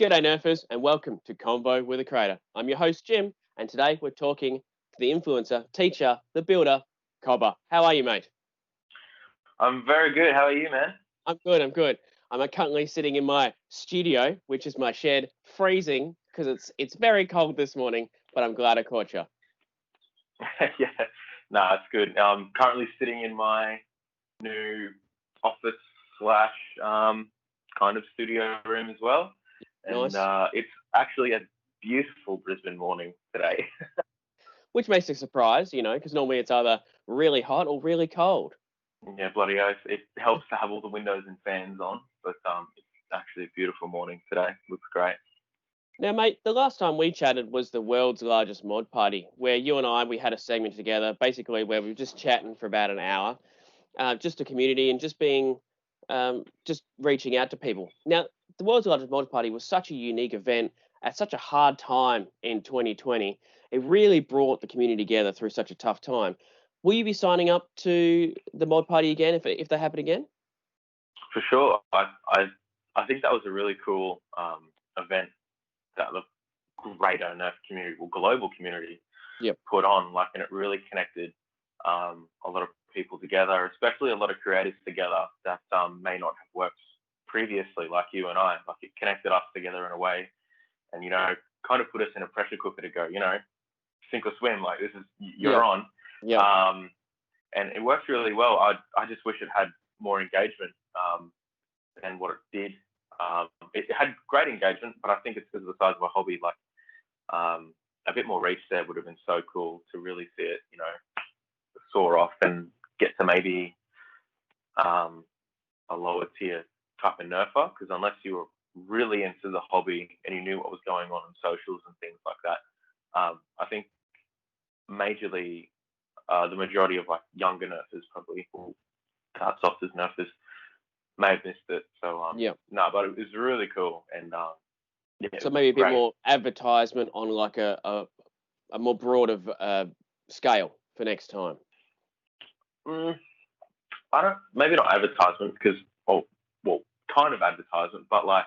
G'day Nerfers and welcome to Convo with a Creator. I'm your host Jim and today we're talking to the influencer, teacher, the builder, COBBA. How are you, mate? I'm very good. How are you, man? I'm good. I'm currently sitting in my studio, which is my shed, freezing because it's very cold this morning, but I'm glad I caught you. Yeah, no, it's good. I'm currently sitting in my new office slash kind of studio room as well. And Nice. it's actually a beautiful Brisbane morning today. Which makes a surprise, because normally it's either really hot or really cold. Yeah, bloody oath. It helps to have all the windows and fans on, but it's actually a beautiful morning today. Looks great. Now, mate, the last time we chatted was the world's largest mod party, where you and we had a segment together, basically where we were just chatting for about an hour, just a community and just being, just reaching out to people. Now, the world's largest mod party was such a unique event at such a hard time in 2020. It really brought the community together through such a tough time. Will you be signing up to the mod party again if they happen again? For sure. I think that was a really cool event that the greater Nerf community, or global community, put on. And it really connected a lot of people together, especially a lot of creators together that may not have worked previously, like you and I. Like, it connected us together in a way, and kind of put us in a pressure cooker to go, sink or swim. Like, this is you're on. Yeah. And it worked really well. I just wish it had more engagement than what it did. It had great engagement, but I think it's because of the size of a hobby. Like, a bit more reach there would have been so cool to really see it, soar off and get to maybe a lower tier type of nerfer. Because unless you were really into the hobby and you knew what was going on socials and things like that, I think majorly the majority of younger nerfers probably, or soft as nerfers, may have missed it. So no, but it was really cool. And so maybe a bit more advertisement on like a more broader scale for next time. Maybe not advertisement, because well, kind of advertisement, but I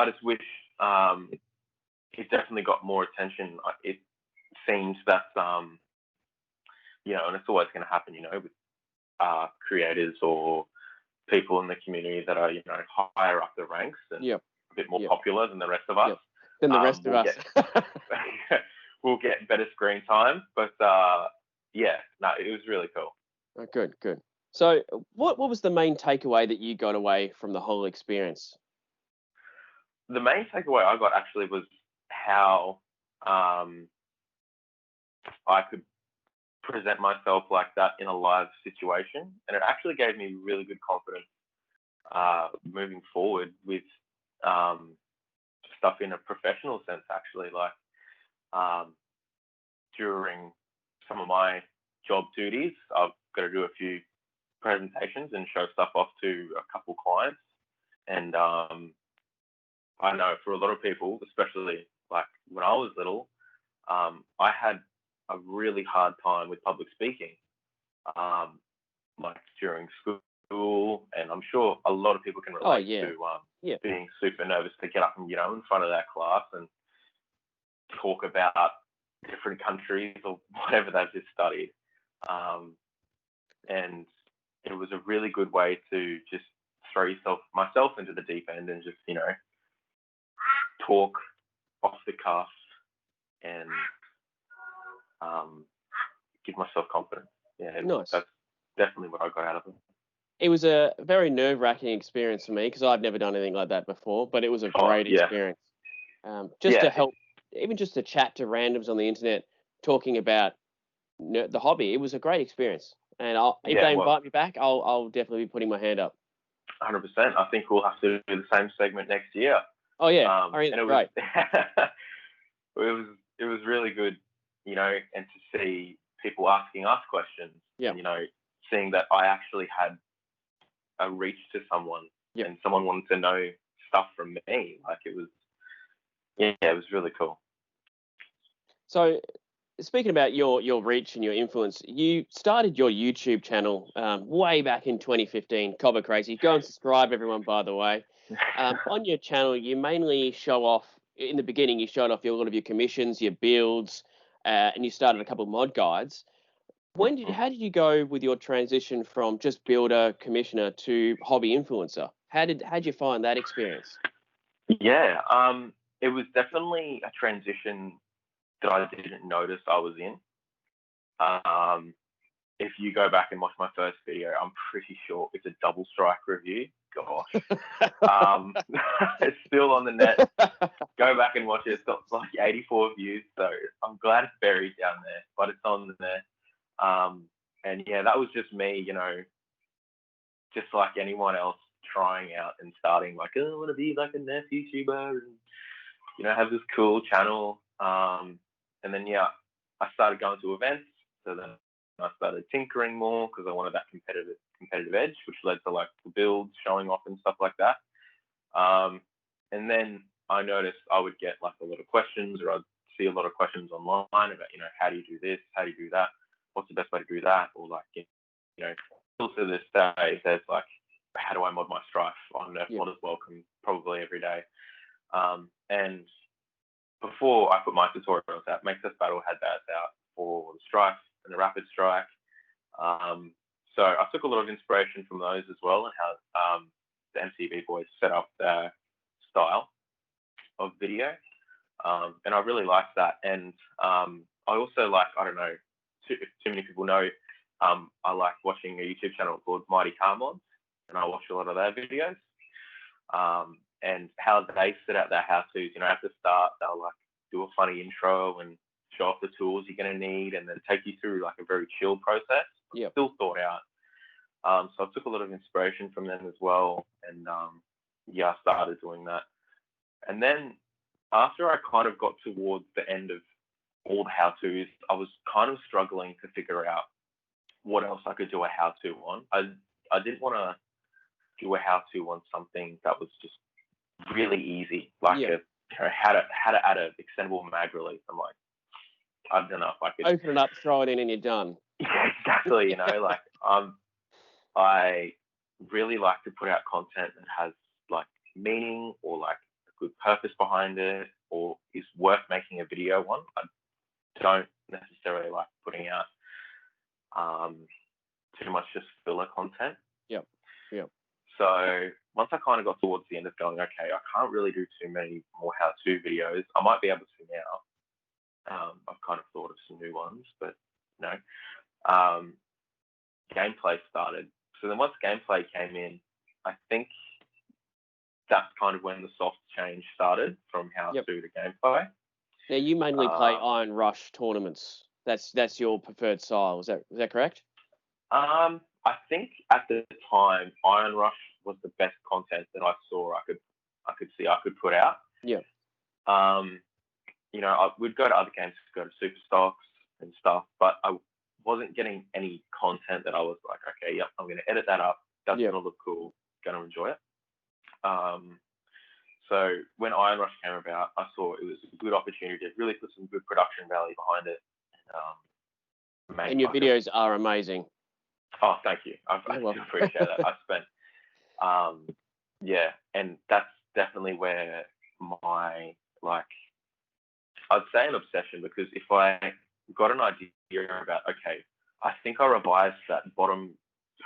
just wish it definitely got more attention. It seems that and it's always going to happen, with creators or people in the community that are higher up the ranks and a bit more popular than the rest of us. Than the rest of us. We'll get better screen time, but it was really cool. Oh, good. So what was the main takeaway that you got away from the whole experience? The main takeaway I got actually was how I could present myself like that in a live situation, and it actually gave me really good confidence moving forward with stuff in a professional sense. Actually, during some of my job duties, I've got to do a few presentations and show stuff off to a couple clients, and I know for a lot of people, especially when I was little, I had a really hard time with public speaking, during school, and I'm sure a lot of people can relate to being super nervous to get up and in front of that class and talk about different countries or whatever they've just studied. And it was a really good way to just throw myself into the deep end and just talk off the cuff and give myself confidence. Nice. That's definitely what I got out of it. It was a very nerve-wracking experience for me because I've never done anything like that before, but it was a great experience. To help, even just to chat to randoms on the internet talking about the hobby, it was a great experience. And if they invite me back, I'll definitely be putting my hand up. 100%. I think we'll have to do the same segment next year. Oh yeah, and it was it was really good, and to see people asking us questions. And, seeing that I actually had a reach to someone, and someone wanted to know stuff from me. It was really cool. So speaking about your reach and your influence, you started your YouTube channel way back in 2015, COBBA Crazy. Go and subscribe, everyone, by the way. On your channel, you mainly show off, in the beginning, you showed off a lot of your commissions, your builds, and you started a couple of mod guides. How did you go with your transition from just builder, commissioner to hobby influencer? How'd you find that experience? Yeah, it was definitely a transition that I didn't notice I was in. If you go back and watch my first video, I'm pretty sure it's a double strike review. Gosh, it's still on the net. Go back and watch it. It's got like 84 views, so I'm glad it's buried down there, but it's on there. And yeah, that was just me, just like anyone else trying out and starting like, oh, I want to be like a NES YouTuber and, have this cool channel. And then, yeah, I started going to events. So then I started tinkering more because I wanted that competitive edge, which led to like the builds, showing off and stuff like that. And then I noticed I would get like a lot of questions, or I'd see a lot of questions online about, how do you do this? How do you do that? What's the best way to do that? Or like, still to this day, there's like, how do I mod my Strife on Nerf Modders Welcome probably every day. And before I put my tutorials out, Make Us Battle had that out for the Strife and the Rapid Strike. So I took a lot of inspiration from those as well, and how the MCB boys set up their style of video. And I really liked that. And I also like, I don't know, too many people know, I like watching a YouTube channel called Mighty Car Mods, and I watch a lot of their videos. And how they set out their how-tos, at the start, they'll like do a funny intro and show off the tools you're going to need, and then take you through like a very chill process, still thought out. So I took a lot of inspiration from them as well, and I started doing that. And then after I kind of got towards the end of all the how-tos, I was kind of struggling to figure out what else I could do a how-to on. I didn't want to do a how-to on something that was just really easy, like how to add an extendable mag release. I'm like, I don't know if I could open it up, throw it in, and you're done. Yeah, exactly. Like I really like to put out content that has like meaning, or like a good purpose behind it, or is worth making a video on. I don't necessarily like putting out too much just filler content. Yep. So once I kind of got towards the end of going, okay, I can't really do too many more how-to videos. I might be able to now. I've kind of thought of some new ones, but no. Gameplay started. So then once gameplay came in, I think that's kind of when the soft change started from how-to to gameplay. Now you mainly play Iron Rush tournaments. That's your preferred style. Is that correct? I think at the time, Iron Rush was the best content that I saw I could see I could put out. Yeah. We'd go to other games, go to Super Stocks and stuff, but I wasn't getting any content that I was like, okay, yep, I'm going to edit that up. That's going to look cool. Going to enjoy it. So when Iron Rush came about, I saw it was a good opportunity to really put some good production value behind it. And your videos are amazing. Oh, thank you. I do appreciate that. I spent, and that's definitely where my, I'd say an obsession, because if I got an idea about, okay, I think I revised that bottom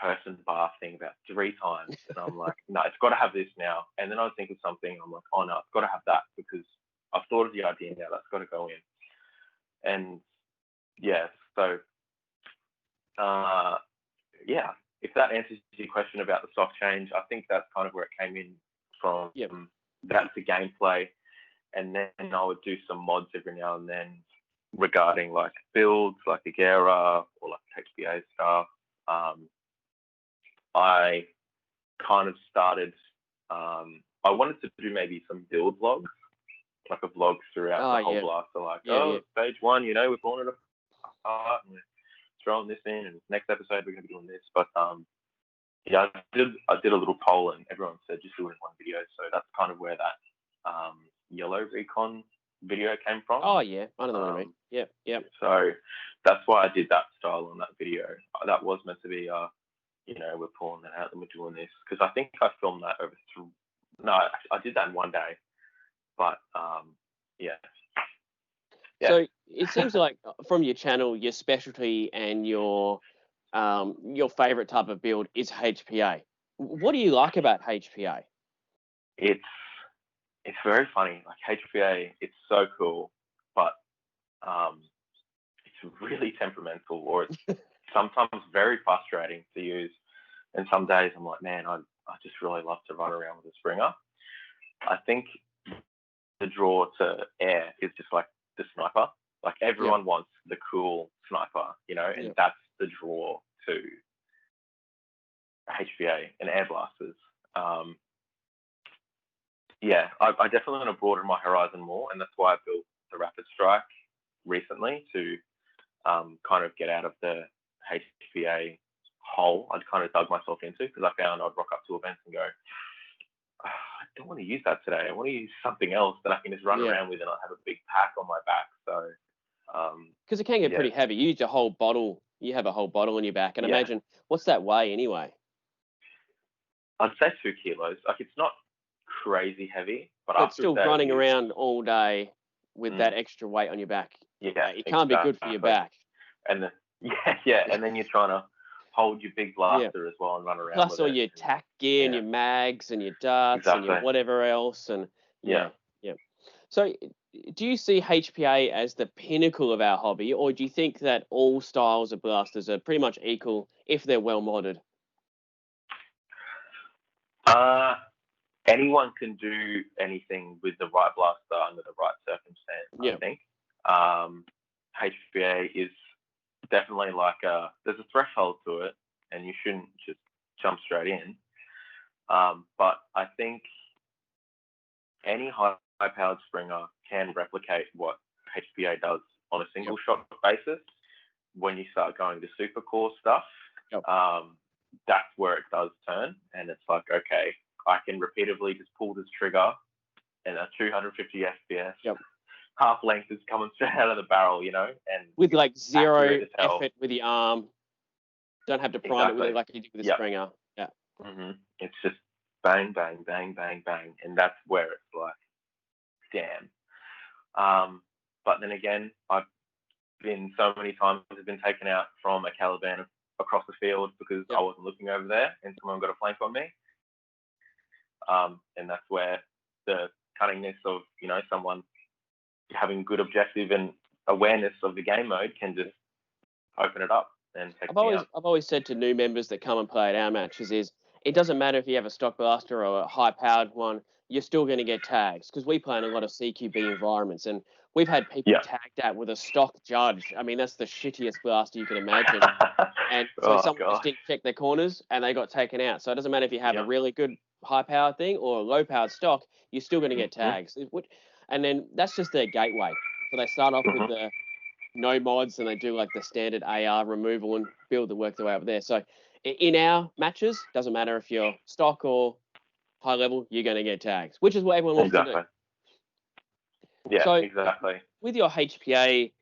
person bar thing about 3 times, and I'm like, no, it's got to have this now. And then I think of something, I'm like, oh no, it's got to have that, because I've thought of the idea now, that's got to go in. And so if that answers your question about the soft change, I think that's kind of where it came in from. That to gameplay, and then I would do some mods every now and then regarding like builds, like Agera or like XBA stuff. I kind of started. I wanted to do maybe some build vlogs, like a vlog throughout the whole blast. So like, stage 1, we're pulling it apart and we're throwing this in, and next episode we're going to be doing this. But I did a little poll, and everyone said just do it in one video. So that's kind of where that yellow recon video came from. Oh yeah, I don't know what I mean. Yep, yep. So that's why I did that style on that video. That was meant to be, we're pulling that out and we're doing this, because I think I filmed that over no, I did that in one day, but yeah. So it seems like from your channel, your specialty and your favorite type of build is HPA. What do you like about HPA? It's very funny. Like HPA, it's so cool, but it's really temperamental, or it's sometimes very frustrating to use. And some days I'm like, man, I just really love to run around with a Springer. I think the draw to air is just like the sniper. Like everyone wants the cool sniper, and that's the draw to HPA and air blasters. I definitely want to broaden my horizon more, and that's why I built the Rapid Strike recently to kind of get out of the HPA hole I'd kind of dug myself into, because I found I'd rock up to events and go, I don't want to use that today. I want to use something else that I can just run around with and not have a big pack on my back. So, because it can get pretty heavy. You use a whole bottle. You have a whole bottle on your back, and imagine what's that weigh anyway? I'd say 2 kilos. Like, it's not crazy heavy, but it's still running around all day with that extra weight on your back. Yeah, it can't be good for your back. And and then you're trying to hold your big blaster as well and run around. Plus all your tack gear and your mags and your darts and your whatever else, and So, do you see HPA as the pinnacle of our hobby, or do you think that all styles of blasters are pretty much equal if they're well modded? Anyone can do anything with the right blaster under the right circumstance. I think HPA is definitely like there's a threshold to it, and you shouldn't just jump straight in. But I think any high-powered Springer can replicate what HPA does on a single shot basis. When you start going to super core stuff, that's where it does turn, and it's like, okay, I can repeatedly just pull this trigger, and a 250 FPS. Half length is coming straight out of the barrel, and with like zero effort with the arm. Don't have to prime it with it like you do with a Springer. It's just bang, bang, bang, bang, bang, and that's where it's like, damn. But then again, I've been so many times I've been taken out from a Caliban across the field because I wasn't looking over there and someone got a flank on me. And that's where the cunningness of, someone having good objective and awareness of the game mode can just open it up and take me out. I've always said to new members that come and play at our matches is, it doesn't matter if you have a stock blaster or a high-powered one, you're still going to get tags, because we play in a lot of CQB environments, and we've had people tagged out with a stock Judge. I mean, that's the shittiest blaster you can imagine. And so someone just didn't check their corners, and they got taken out. So it doesn't matter if you have a really good high-powered thing or a low-powered stock, you're still going to get tags. And then that's just their gateway. So they start off with the no mods, and they do like the standard AR removal and build the work their way up there. So in our matches, doesn't matter if you're stock or high level, you're going to get tags, which is what everyone wants to do. Yeah, so exactly. With your HPA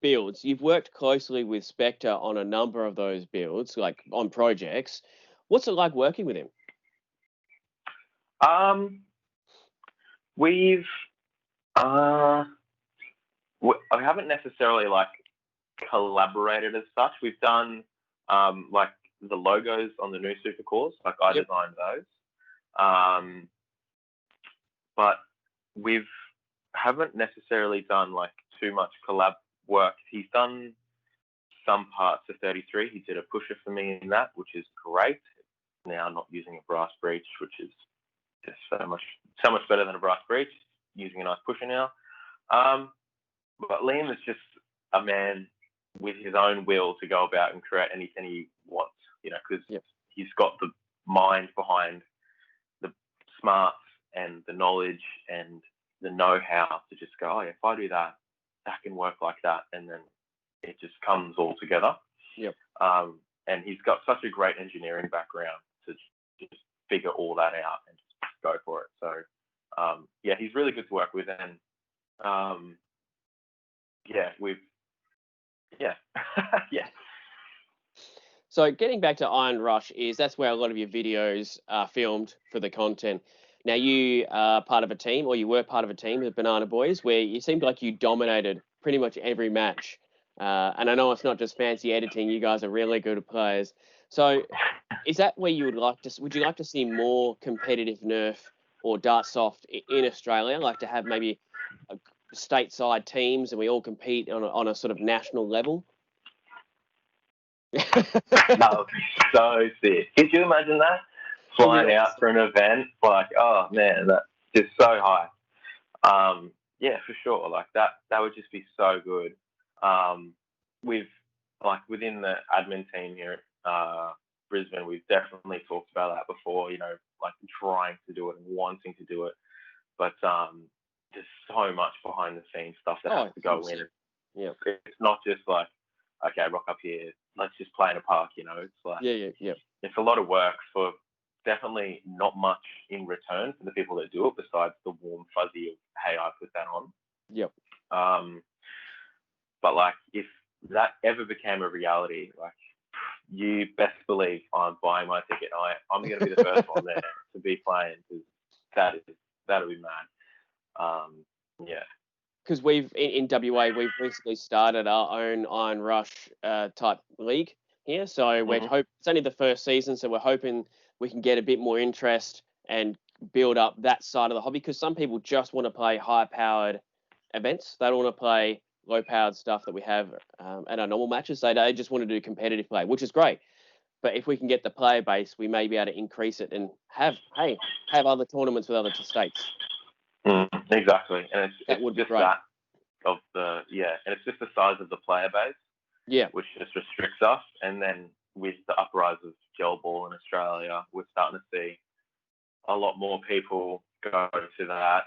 builds, you've worked closely with Spectre on a number of those builds, like on projects. What's it like working with him? We haven't necessarily like collaborated as such. We've done like the logos on the new super cores, like I designed those. But we haven't necessarily done like too much collab work. He's done some parts of 33. He did a pusher for me in that, which is great. Now not using a brass breech, which is just so much better than a brass breech. Using a nice pusher now. But Liam is just a man with his own will to go about and create anything he wants, because he's got the mind behind the smarts and the knowledge and the know-how to just go, if I do that, that can work like that. And then it just comes all together. And he's got such a great engineering background to just figure all that out and just go for it. So yeah, he's really good to work with, and yeah, yeah, yeah. So getting back to Iron Rush that's where a lot of your videos are filmed for the content. Now you are part of a team, or you were part of a team, the Banana Boys, where you seemed like you dominated pretty much every match. And I know it's not just fancy editing; you guys are really good players. So, is that where you would like to? Would you like to see more competitive Nerf or Dart Soft in Australia? Like to have maybe stateside teams and we all compete on a sort of national level? That would be so sick. Could you imagine that? Flying out for an event, like, oh man, that's just so high. Yeah, for sure. Like that would just be so good. We've like within the admin team here at Brisbane, we've definitely talked about that before. You know, like trying to do it and wanting to do it, but there's so much behind the scenes stuff that has to go in. Yeah, it's not just like, okay, rock up here, let's just play in a park. You know, it's like yeah. It's a lot of work for definitely not much in return for the people that do it, besides the warm fuzzy of, hey, I put that on. Yep. But like, if that ever became a reality, like, you best believe I'm buying my ticket. I'm going to be the first one there to be playing, because that'll be mad. Yeah. Because we've in WA, we've recently started our own Iron Rush type league here. So we're it's only the first season, so we're hoping we can get a bit more interest and build up that side of the hobby. Because some people just want to play high-powered events; they don't want to play low-powered stuff that we have at our normal matches. They just want to do competitive play, which is great. But if we can get the player base, we may be able to increase it and have other tournaments with other states. Exactly, and that would be just great. That of the and it's just the size of the player base, which just restricts us. And then with the uprise of gel ball in Australia, we're starting to see a lot more people go to that,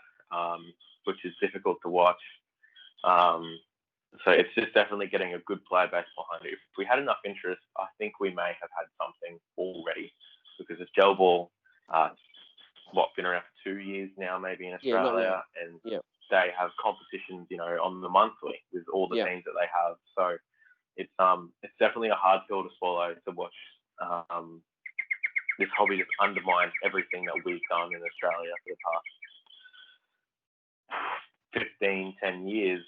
which is difficult to watch. So it's just definitely getting a good player base behind it. If we had enough interest, I think we may have had something already, because it's gel ball. Been around for 2 years now, maybe in Australia, and they have competitions, you know, on the monthly with all the teams that they have. So it's definitely a hard pill to swallow to watch this hobby just undermine everything that we've done in Australia for the past 10 years.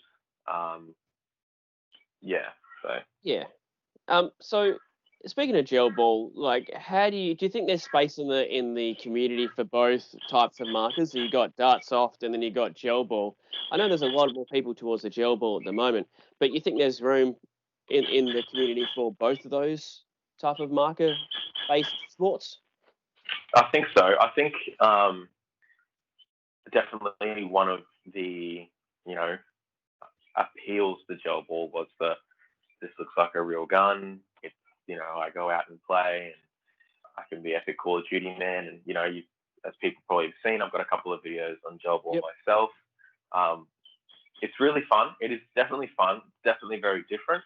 So speaking of gel ball, like, how do you think there's space in the community for both types of markers? So you got Dart Soft and then you got gel ball. I know there's a lot more people towards the gel ball at the moment, but you think there's room in the community for both of those type of marker based sports? I think so. I think definitely one of the, you know, appeals to gel ball was that this looks like a real gun. It's, you know, I go out and play and I can be epic Call of Duty man. And, you know, as people probably have seen, I've got a couple of videos on gel ball myself. It's really fun. It is definitely fun. Definitely very different.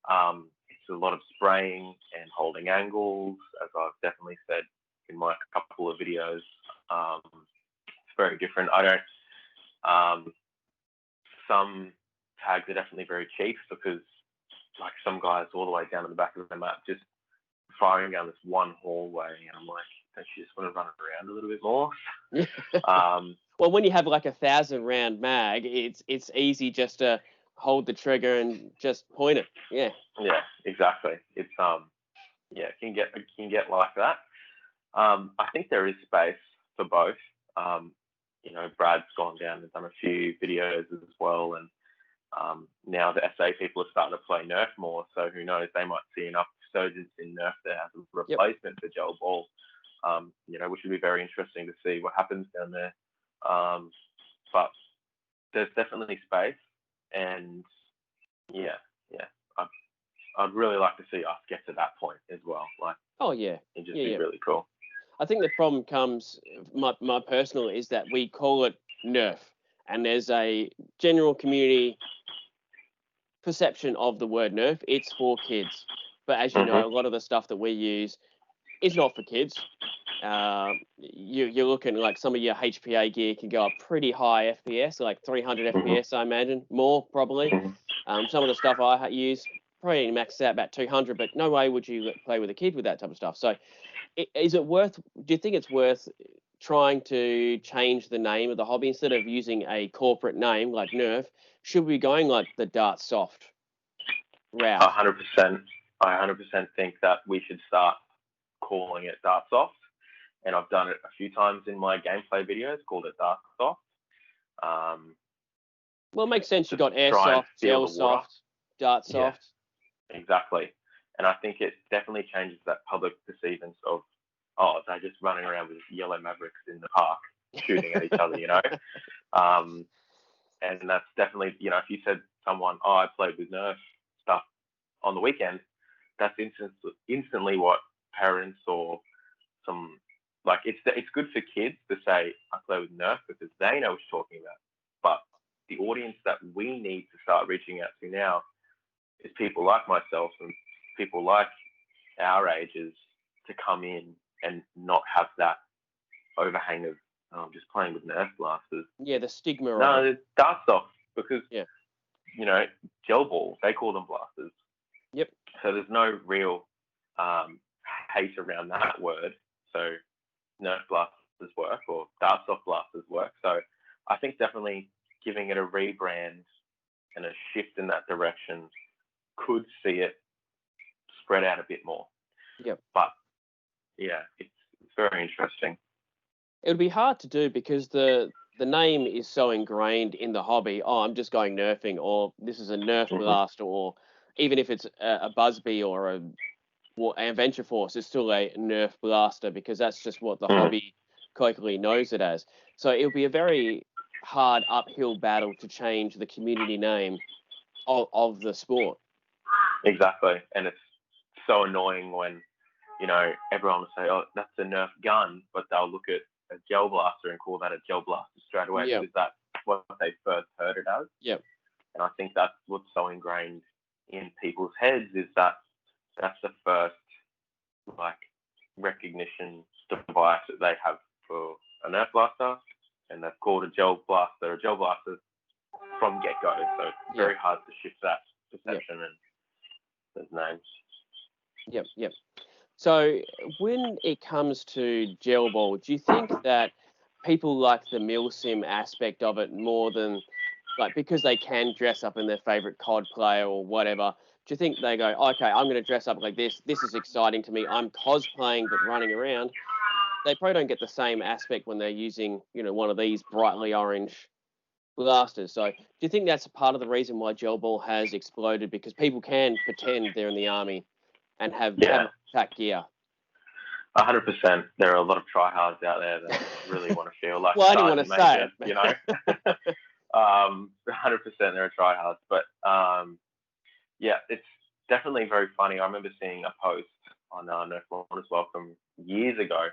It's a lot of spraying and holding angles, as I've definitely said in my couple of videos. It's very different. Some tags are definitely very cheap, because like some guys all the way down to the back of the map just firing down this one hallway, and I'm like, don't you just want to run around a little bit more? Well, when you have like 1,000 round mag, it's easy just to hold the trigger and just point it. Yeah, exactly. It's it can get like that. I think there is space for both. You know, Brad's gone down and done a few videos as well, and now the SA people are starting to play Nerf more, so who knows, they might see enough surges in Nerf there as a replacement for gel ball, you know, which would be very interesting to see what happens down there. But there's definitely space, and I'd really like to see us get to that point as well. Like, it'd just be really cool. I think the problem comes, my personal, is that we call it Nerf, and there's a general community perception of the word Nerf. It's for kids, but as you know, a lot of the stuff that we use is not for kids. You're looking like some of your HPA gear can go up pretty high FPS, like 300 FPS, I imagine, more probably. Some of the stuff I use probably maxes out about 200, but no way would you play with a kid with that type of stuff. So, is it worth? Do you think it's worth trying to change the name of the hobby instead of using a corporate name like Nerf? Should we be going like the Dart Soft route? 100%. I 100% think that we should start calling it Dartsoft, and I've done it a few times in my gameplay videos. Called it Dartsoft. Well, it makes sense. You've got try and Airsoft, feel Gel the water. Soft, Dart Yeah. Soft. Exactly. And I think it definitely changes that public perceivance of, oh, they're just running around with yellow Mavericks in the park shooting at each other, you know. And that's definitely, you know, if you said someone, oh, I played with Nerf stuff on the weekend, that's instantly what parents or some, like, it's good for kids to say, I play with Nerf, because they know what you're talking about. But the audience that we need to start reaching out to now is people like myself and people like our ages to come in and not have that overhang of just playing with Nerf blasters. Yeah, the stigma. No, it's Dartsoft, because, yeah, you know, gel balls, they call them blasters. Yep. So there's no real hate around that word. So Nerf blasters work, or Dartsoft blasters work. So I think definitely giving it a rebrand and a shift in that direction could see it spread out a bit more. Yep. But yeah, it's very interesting. It would be hard to do because the name is so ingrained in the hobby. Oh, I'm just going nerfing, or this is a Nerf blaster, or even if it's a Buzzbee or a Adventure Force, it's still a Nerf blaster, because that's just what the hobby colloquially knows it as. So it would be a very hard uphill battle to change the community name of the sport. Exactly. And it's so annoying when, you know, everyone will say, oh, that's a Nerf gun, but they'll look at a gel blaster and call that a gel blaster straight away, because that's what they first heard it as. Yep. And I think that's what's so ingrained in people's heads, is that that's the first, like, recognition device that they have for a Nerf blaster, and that's called a gel blaster from get-go. So it's very hard to shift that perception and those names. Yep. So when it comes to gel ball, do you think that people like the milsim aspect of it more than, like, because they can dress up in their favorite COD player or whatever? Do you think they go, okay, I'm going to dress up like this. This is exciting to me. I'm cosplaying but running around. They probably don't get the same aspect when they're using, you know, one of these brightly orange blasters. So do you think that's part of the reason why gel ball has exploded, because people can pretend they're in the army and have attack gear? 100%. There are a lot of tryhards out there that really want to feel like well, I didn't want to say it, you know. 100% there are tryhards, but yeah, it's definitely very funny. I remember seeing a post on Nerf as well from years ago,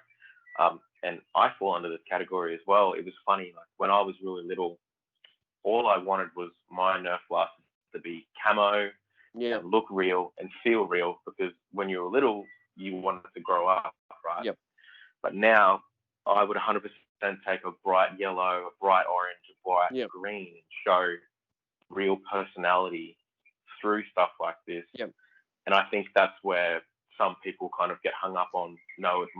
and I fall under this category as well. It was funny, like, when I was really little, all I wanted was my Nerf blasters to be camo, and look real and feel real, because when you were little, you wanted to grow up, right? Yep. But now I would 100% take a bright yellow, a bright orange, a bright green, and show real personality through stuff like this. Yep. And I think that's where some people kind of get hung up on, no, it's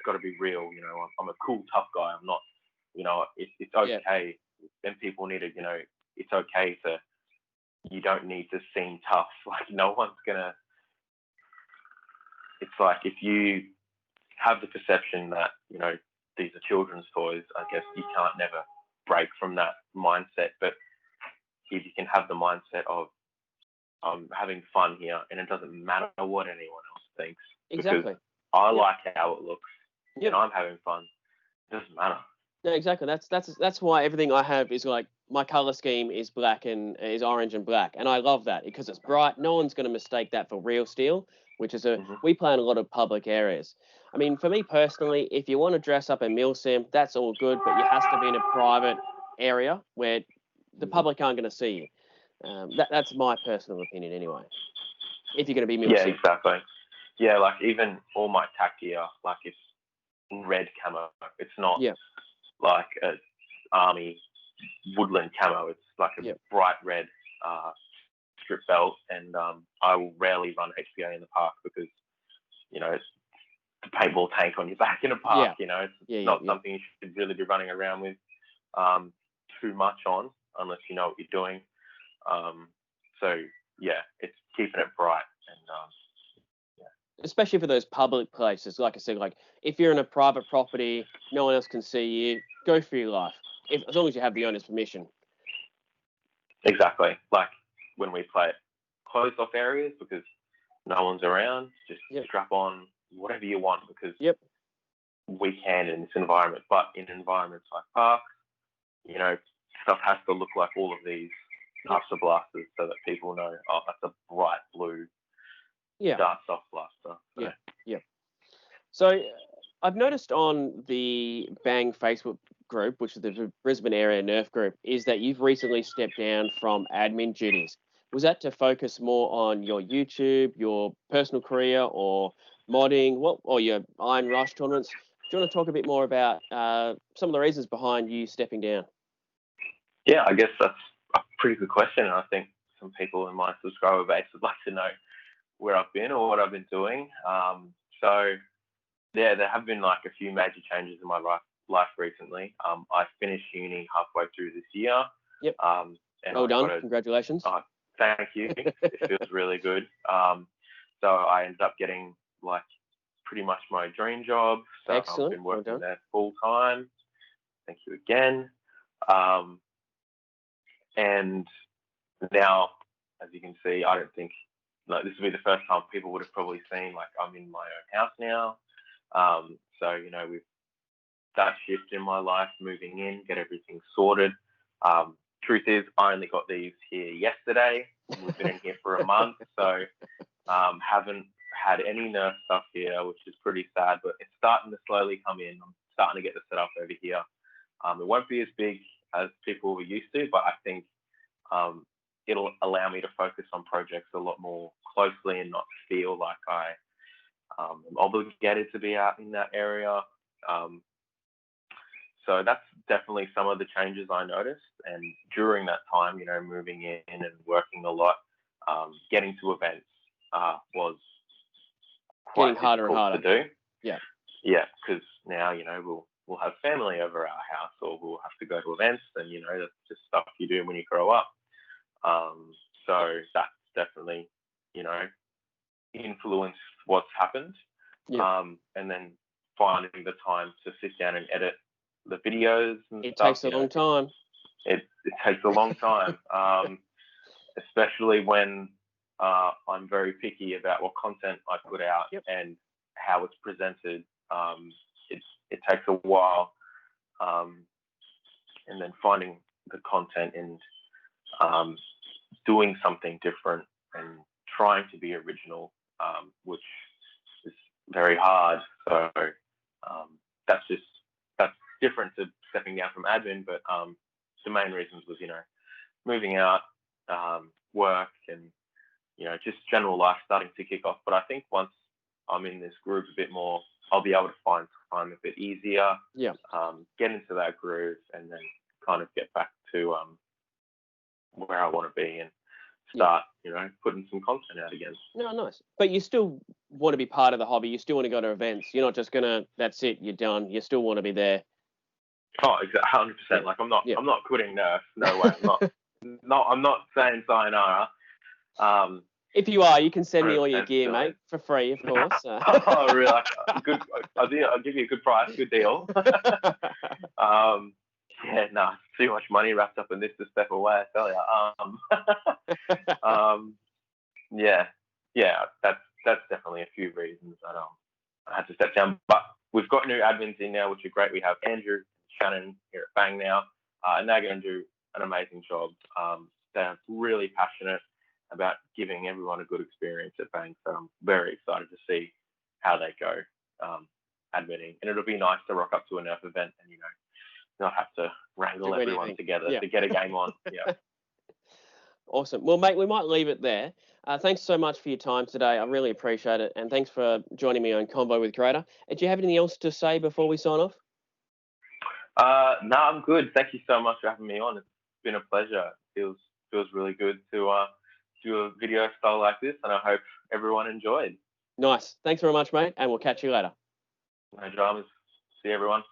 got to be real. You know, I'm a cool, tough guy. I'm not, you know, it's okay. Then people need to, you know, it's okay to, you don't need to seem tough. Like, no one's gonna, it's like, if you have the perception that, you know, these are children's toys, I guess you can't never break from that mindset. But if you can have the mindset of, I'm having fun here, and it doesn't matter what anyone else thinks. Exactly. Because I like how it looks, and I'm having fun. It doesn't matter. No, exactly. That's why everything I have is, like, my color scheme is black and is orange and black, and I love that because it's bright. No one's going to mistake that for real steel, which is we play in a lot of public areas. I mean, for me personally, if you want to dress up in milsim, that's all good, but you has to be in a private area where the public aren't going to see you. That's my personal opinion, anyway. If you're going to be milsim. Yeah, exactly. yeah, like even all my tack gear, like it's red camo. It's not Yeah. like a army woodland camo. It's like a Yeah. bright red strip belt, and I will rarely run HPA in the park because it's the paintball tank on your back in a park. Yeah. It's Yeah. not Yeah. something you should really be running around with too much on unless you know what you're doing. So yeah, it's keeping it bright and Especially for those public places, like I said, like if you're in a private property, no one else can see you. Go for your life, as long as you have the owner's permission. exactly. Like when we play at closed off areas because no one's around, just strap on whatever you want because we can in this environment. But in environments like parks, stuff has to look like all of these Master blasters so that people know, oh, that's a bright blue dark soft blaster. So. So I've noticed on the Bang Facebook group, which is the Brisbane area Nerf group, is that you've recently stepped down from admin duties. Was that to focus more on your YouTube, your personal career, or modding, or your Iron Rush tournaments? Do you want to talk a bit more about some of the reasons behind you stepping down? Yeah, I guess that's a pretty good question, and I think some people in my subscriber base would like to know where I've been or what I've been doing. So yeah, there have been like a few major changes in my life recently. I finished uni halfway through this year. Yep. And well done. Congratulations. Thank you. It feels really good. So I ended up getting like pretty much my dream job. So Excellent. I've been working there full time. Thank you again. And now, as you can see, I don't think this will be the first time people would have probably seen like I'm in my own house now. So with that shift in my life, moving in, get everything sorted. Truth is, I only got these here yesterday. We've been in here for a month, so haven't had any Nerf stuff here, which is pretty sad. But it's starting to slowly come in. I'm starting to get the setup over here. It won't be as big as people were used to, but I think it'll allow me to focus on projects a lot more closely and not feel like I'm obligated to be out in that area. So that's definitely some of the changes I noticed. And during that time, moving in and working a lot, getting to events was quite getting harder and harder to do. Yeah, because now we'll have family over our house, or we'll have to go to events, and that's just stuff you do when you grow up. So that's definitely influenced what's happened. And then finding the time to sit down and edit the videos and it stuff. Takes a long time. It takes a long time, especially when I'm very picky about what content I put out and how it's presented. It takes a while, and then finding the content and doing something different and trying to be original, which is very hard. So that's different to stepping down from admin. But the main reasons was moving out, work, and just general life starting to kick off. But I think once I'm in this group a bit more, I'll be able to find time a bit easier. Get into that groove, and then kind of get back to where I want to be and start, putting some content out again. No, nice. But you still want to be part of the hobby. You still want to go to events. You're not just gonna. That's it. You're done. You still want to be there. Oh, exactly, 100%. Like I'm not quitting Nerf. No way. I'm not saying sayonara. If you are, you can send me all your gear, mate, for free, of course. Oh, really? Good. I'll give you a good price, good deal. Yeah, no, too much money wrapped up in this to step away, I tell you. Yeah, that's definitely a few reasons that I had to step down. But we've got new admins in now, which are great. We have Andrew, Shannon here at Bang now, and they're going to do an amazing job. They're really passionate about giving everyone a good experience at Bang, so I'm very excited to see how they go admitting. And it'll be nice to rock up to a Nerf event and not have to wrangle everyone together to get a game on. Yeah. Awesome. Well, mate, we might leave it there. Thanks so much for your time today. I really appreciate it. And thanks for joining me on Convo with Creator. Do you have anything else to say before we sign off? No, I'm good. Thank you so much for having me on. It's been a pleasure. It feels really good to do a video style like this, and I hope everyone enjoyed. Nice. Thanks very much, mate. And we'll catch you later. No dramas. See everyone.